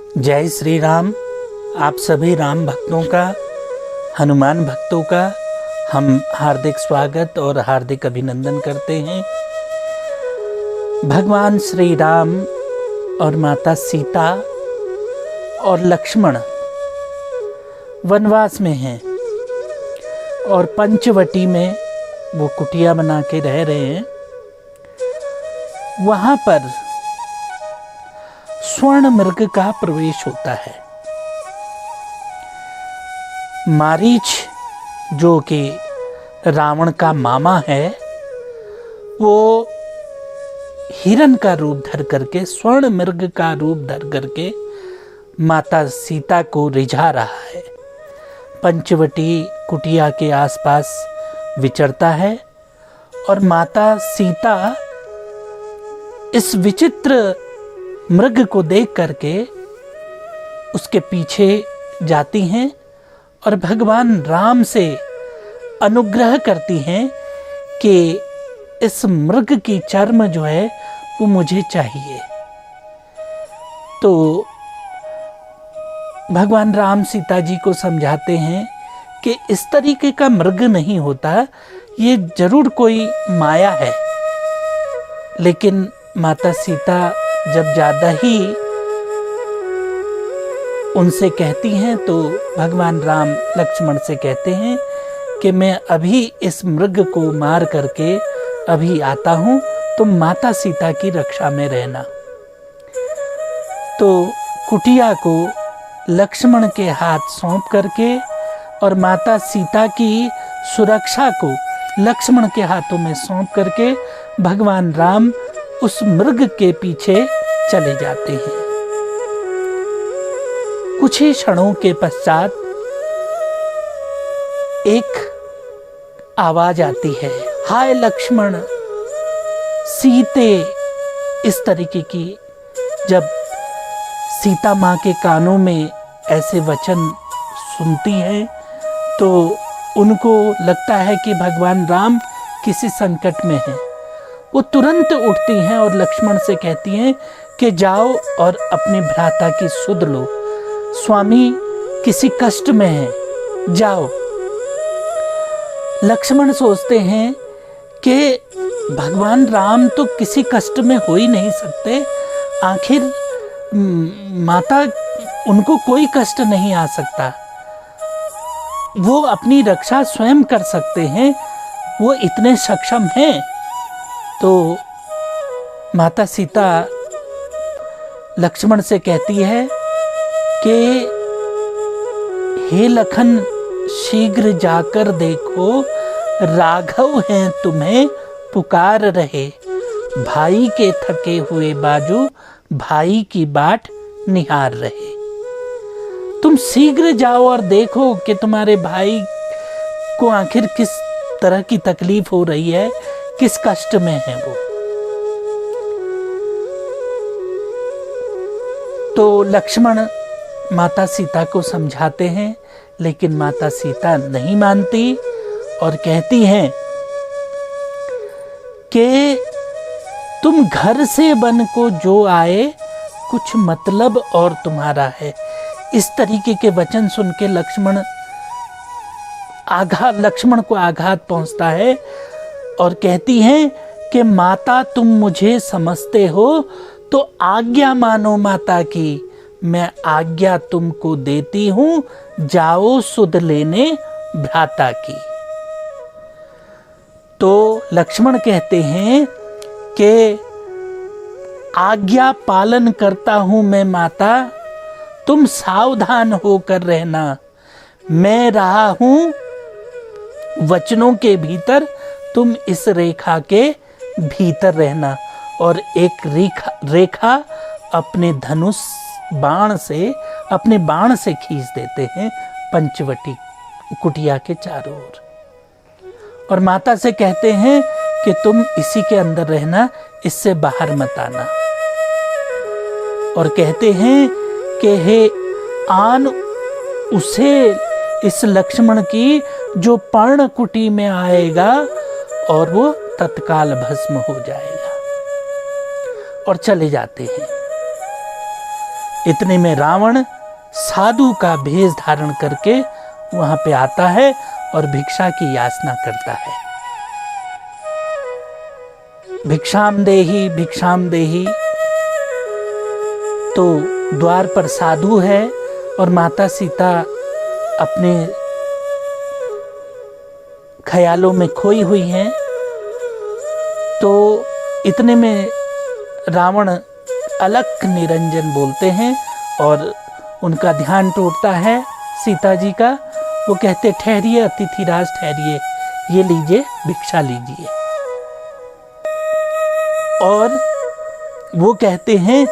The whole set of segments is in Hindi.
जय श्री राम। आप सभी राम भक्तों का, हनुमान भक्तों का हम हार्दिक स्वागत और हार्दिक अभिनंदन करते हैं। भगवान श्री राम और माता सीता और लक्ष्मण वनवास में हैं और पंचवटी में वो कुटिया बना के रह रहे हैं। वहाँ पर स्वर्ण मृग का प्रवेश होता है। मारीच जो कि रावण का मामा है, वो हिरण का रूप धर करके, स्वर्ण मृग का रूप धर करके माता सीता को रिझा रहा है। पंचवटी कुटिया के आसपास विचरता है और माता सीता इस विचित्र मृग को देख करके उसके पीछे जाती हैं और भगवान राम से अनुग्रह करती हैं कि इस मृग की चर्म जो है वो मुझे चाहिए। तो भगवान राम सीता जी को समझाते हैं कि इस तरीके का मृग नहीं होता, ये जरूर कोई माया है। लेकिन माता सीता जब ज़्यादा ही उनसे कहती हैं तो भगवान राम लक्ष्मण से कहते हैं कि मैं अभी इस मृग को मार करके अभी आता हूँ, तुम माता सीता की रक्षा में रहना। तो कुटिया को लक्ष्मण के हाथ सौंप करके और माता सीता की सुरक्षा को लक्ष्मण के हाथों में सौंप करके भगवान राम उस मृग के पीछे चले जाते हैं। कुछ ही क्षणों के पश्चात एक आवाज आती है, हाय लक्ष्मण सीते। इस तरीके की जब सीता माँ के कानों में ऐसे वचन सुनती हैं तो उनको लगता है कि भगवान राम किसी संकट में हैं। वो तुरंत उठती हैं और लक्ष्मण से कहती हैं कि जाओ और अपने भ्राता की सुध लो, स्वामी किसी कष्ट में है, जाओ। लक्ष्मण सोचते हैं कि भगवान राम तो किसी कष्ट में हो ही नहीं सकते, आखिर माता उनको कोई कष्ट नहीं आ सकता, वो अपनी रक्षा स्वयं कर सकते हैं, वो इतने सक्षम हैं। तो माता सीता लक्ष्मण से कहती है कि हे लखन शीघ्र जाकर देखो, राघव हैं तुम्हें पुकार रहे, भाई के थके हुए बाजू भाई की बाट निहार रहे। तुम शीघ्र जाओ और देखो कि तुम्हारे भाई को आखिर किस तरह की तकलीफ हो रही है, किस कष्ट में है वो। तो लक्ष्मण माता सीता को समझाते हैं, लेकिन माता सीता नहीं मानती और कहती हैं कि तुम घर से बन को जो आए, कुछ मतलब और तुम्हारा है। इस तरीके के वचन सुन के लक्ष्मण को आघात पहुंचता है और कहती हैं कि माता तुम मुझे समझते हो तो आज्ञा मानो माता की, मैं आज्ञा तुमको देती हूँ, जाओ सुध लेने भ्राता की। तो लक्ष्मण कहते हैं कि आज्ञा पालन करता हूँ मैं माता, तुम सावधान होकर रहना। मैं रहा हूँ वचनों के भीतर, तुम इस रेखा के भीतर रहना। और एक रेखा अपने धनुष अपने बाण से खींच देते हैं पंचवटी कुटिया के चारों ओर और माता से कहते हैं कि तुम इसी के अंदर रहना, इससे बाहर मत आना। और कहते हैं कि हे आन उसे इस लक्ष्मण की जो पर्णकुटी में आएगा और वो तत्काल भस्म हो जाएगा। और चले जाते हैं। इतने में रावण साधु का भेष धारण करके वहां पे आता है और भिक्षा की याचना करता है। भिक्षाम देही। तो द्वार पर साधु है और माता सीता अपने ख्यालों में खोई हुई हैं। तो इतने में रावण अलख निरंजन बोलते हैं और उनका ध्यान टूटता है सीता जी का। वो कहते, ठहरिए अतिथिराज ठहरिए, ये लीजिए भिक्षा लीजिए। और वो कहते हैं,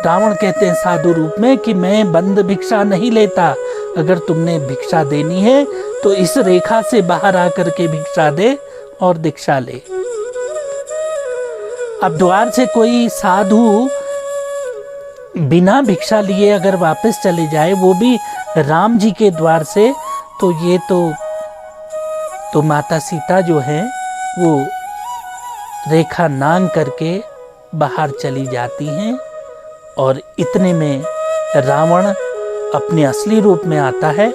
रावण कहते हैं साधु रूप में कि मैं बंद भिक्षा नहीं लेता, अगर तुमने भिक्षा देनी है तो इस रेखा से बाहर आकर के भिक्षा दे और दीक्षा ले। अब द्वार से कोई साधु बिना भिक्षा लिए अगर वापस चले जाए, वो भी राम जी के द्वार से, तो ये तो माता सीता जो है वो रेखा नांग करके बाहर चली जाती हैं। और इतने में रावण अपने असली रूप में आता है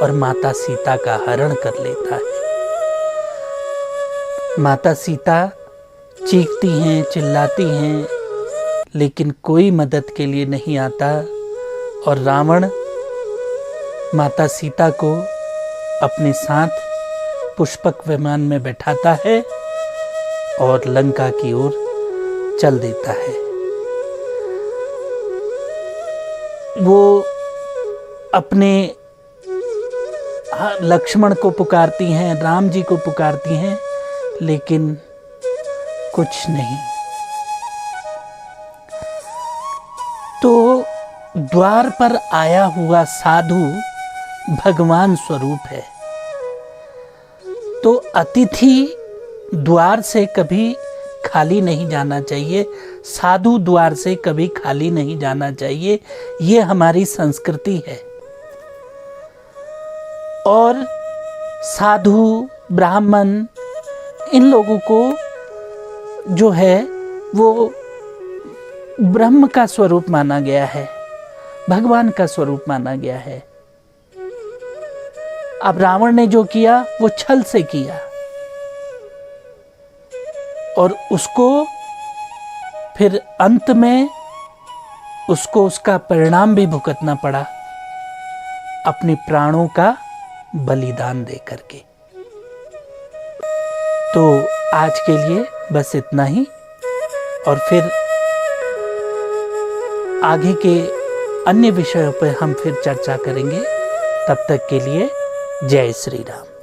और माता सीता का हरण कर लेता है। माता सीता चीखती हैं, चिल्लाती हैं, लेकिन कोई मदद के लिए नहीं आता। और रावण माता सीता को अपने साथ पुष्पक विमान में बैठाता है और लंका की ओर चल देता है। वो अपने लक्ष्मण को पुकारती हैं, राम जी को पुकारती हैं, लेकिन कुछ नहीं। तो द्वार पर आया हुआ साधु भगवान स्वरूप है। तो अतिथि द्वार से कभी खाली नहीं जाना चाहिए, साधु द्वार से कभी खाली नहीं जाना चाहिए। ये हमारी संस्कृति है। और साधु, ब्राह्मण, इन लोगों को जो है वो ब्रह्म का स्वरूप माना गया है, भगवान का स्वरूप माना गया है। अब रावण ने जो किया वो छल से किया और उसको फिर अंत में उसको उसका परिणाम भी भुगतना पड़ा, अपने प्राणों का बलिदान दे करके। तो आज के लिए बस इतना ही, और फिर आगे के अन्य विषयों पर हम फिर चर्चा करेंगे। तब तक के लिए जय श्री राम।